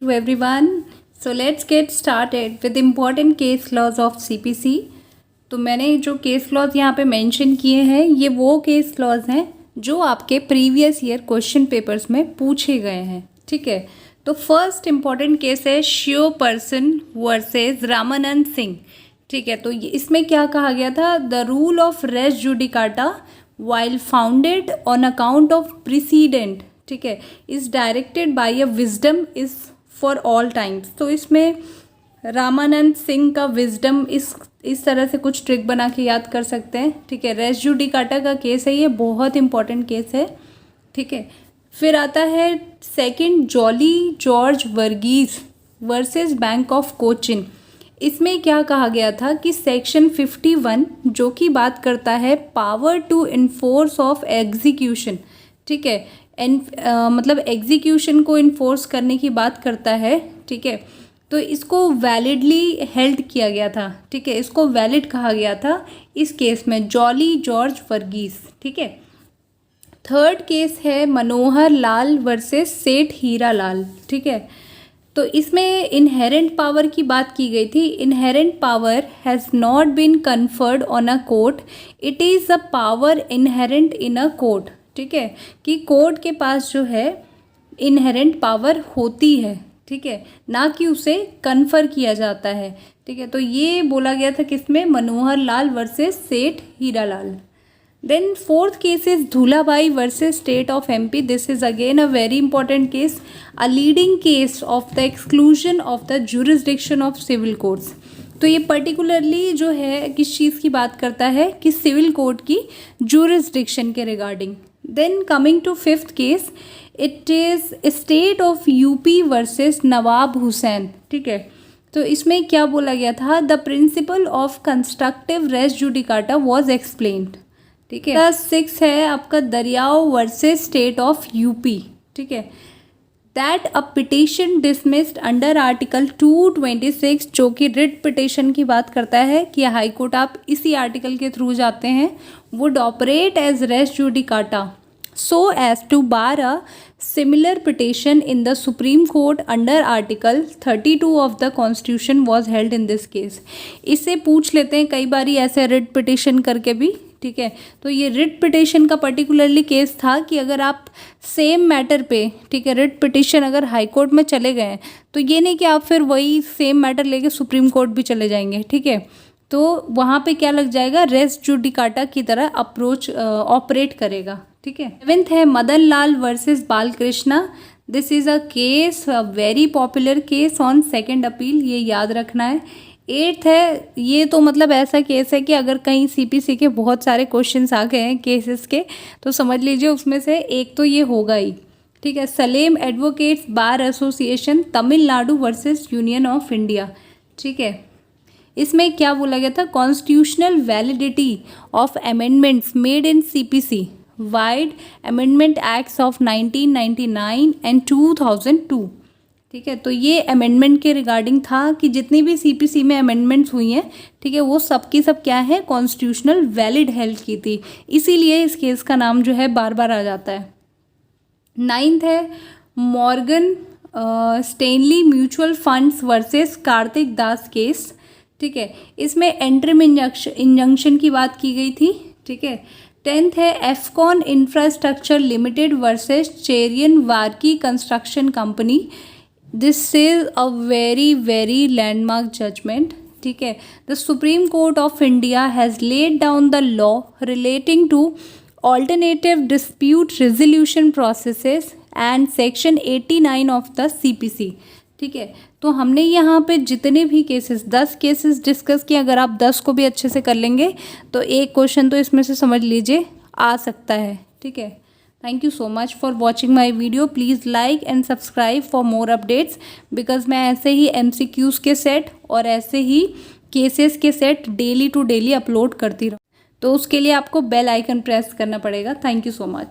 To everyone, so let's get started with important case laws of CPC। तो मैंने जो case laws यहाँ पे मेंशन किए हैं ये वो केस लॉज हैं जो आपके प्रीवियस ईयर क्वेश्चन पेपर्स में पूछे गए हैं। ठीक है, तो फर्स्ट इम्पॉर्टेंट केस है शिव पर्सन वर्सेस रामानंद सिंह। ठीक है, तो इसमें क्या कहा गया था, the rule of res judicata while founded on account of precedent, ठीक है, is directed by a wisdom is for all times. तो इसमें रामानंद सिंह का विजडम इस तरह से कुछ ट्रिक बना के याद कर सकते हैं। ठीक है, रेस जुडिकाटा का केस है, ये बहुत इंपॉर्टेंट केस है। ठीक है, फिर आता है second Jolly George Varghese versus bank of Cochin. इसमें क्या कहा गया था कि सेक्शन 51 जो कि बात करता है power to enforce of execution, ठीक है, मतलब एग्जीक्यूशन को इन्फोर्स करने की बात करता है। ठीक है, तो इसको वैलिडली हेल्ड किया गया था। ठीक है, इसको वैलिड कहा गया था इस केस में, जॉली जॉर्ज वर्गीस। ठीक है, थर्ड केस है मनोहर लाल वर्सेस सेठ हीरा लाल। ठीक है, तो इसमें इनहेरेंट पावर की बात की गई थी। Inherent power has not been conferred on a court, it is a power inherent in a court. ठीक है, कि कोर्ट के पास जो है इनहेरेंट पावर होती है, ठीक है, ना कि उसे कन्फर किया जाता है। ठीक है, तो ये बोला गया था किसमें, मनोहर लाल वर्सेस सेठ Hira Lal. Then fourth case is Dhulabai versus State of MP. This is again a very important case, a leading case of the exclusion of the jurisdiction of civil courts. तो ये पर्टिकुलरली जो है किस चीज़ की बात करता है, कि सिविल कोर्ट की jurisdiction के regarding. Then coming to fifth case, it is State of UP versus Nawab Hussain. ठीक है, तो इसमें क्या बोला गया था, the principle of constructive res judicata was explained. ठीक है, क्लास 6 है आपका Daryao versus state of UP. ठीक है, that a petition dismissed under article 226, जो कि रिट पिटिशन की बात करता है कि हाई कोर्ट आप इसी आर्टिकल के थ्रू जाते हैं, would operate as res judicata so as to bar a similar petition in the Supreme Court under Article 32 of the Constitution was held in this case। इसे पूछ लेते हैं कई बारी ऐसे रिट पिटिशन करके भी। ठीक है, तो ये रिट पिटिशन का पर्टिकुलरली केस था कि अगर आप सेम मैटर पे, ठीक है, रिट पिटिशन अगर हाई कोर्ट में चले गए हैं तो ये नहीं कि आप फिर वही सेम मैटर लेके सुप्रीम कोर्ट भी चले जाएंगे। ठीक है, तो वहाँ पे क्या लग जाएगा, रेस जुडिकाटा की तरह अप्रोच ऑपरेट करेगा। ठीक है, सेवेंथ है Madan Lal versus Balakrishna. This is a case, a very popular case on second appeal, ये याद रखना है। एट्थ है, ये तो मतलब ऐसा केस है कि अगर कहीं सीपीसी के बहुत सारे क्वेश्चंस आ गए हैं केसेस के, तो समझ लीजिए उसमें से एक तो ये होगा ही। ठीक है, Salem advocates bar association Tamil Nadu versus union of India. ठीक है, इसमें क्या बोला गया था, constitutional validity of amendments made in CPC wide amendment acts of 1999 and 2002। ठीक है, तो ये अमेंडमेंट के रिगार्डिंग था कि जितनी भी सीपीसी में अमेंडमेंट्स हुई हैं, ठीक है, वो सब की सब क्या है, कॉन्स्टिट्यूशनल वैलिड हेल्ड की थी, इसीलिए इस केस का नाम जो है बार बार आ जाता है। नाइन्थ है Morgan Stanley mutual funds versus Karthik Das case. ठीक है, इसमें एंट्रीम इंजंक्शन की बात की गई थी। ठीक है, टेंथ है Afcons infrastructure limited versus Cherian Varkey construction company. This is a very very landmark judgment. ठीक है, the Supreme Court of India has laid down the law relating to alternative dispute resolution processes and section 89 of the CPC. ठीक है, तो हमने यहाँ पे जितने भी केसेस 10 केसेस डिस्कस किए, अगर आप 10 को भी अच्छे से कर लेंगे तो एक क्वेश्चन तो इसमें से समझ लीजिए आ सकता है। ठीक है, thank you so much for watching my video. Please like and subscribe for more updates, because मैं ऐसे ही MCQs के सेट और ऐसे ही केसेस के set daily to daily upload करती रहूँ, तो उसके लिए आपको बेल आइकन प्रेस करना पड़ेगा। Thank you so much.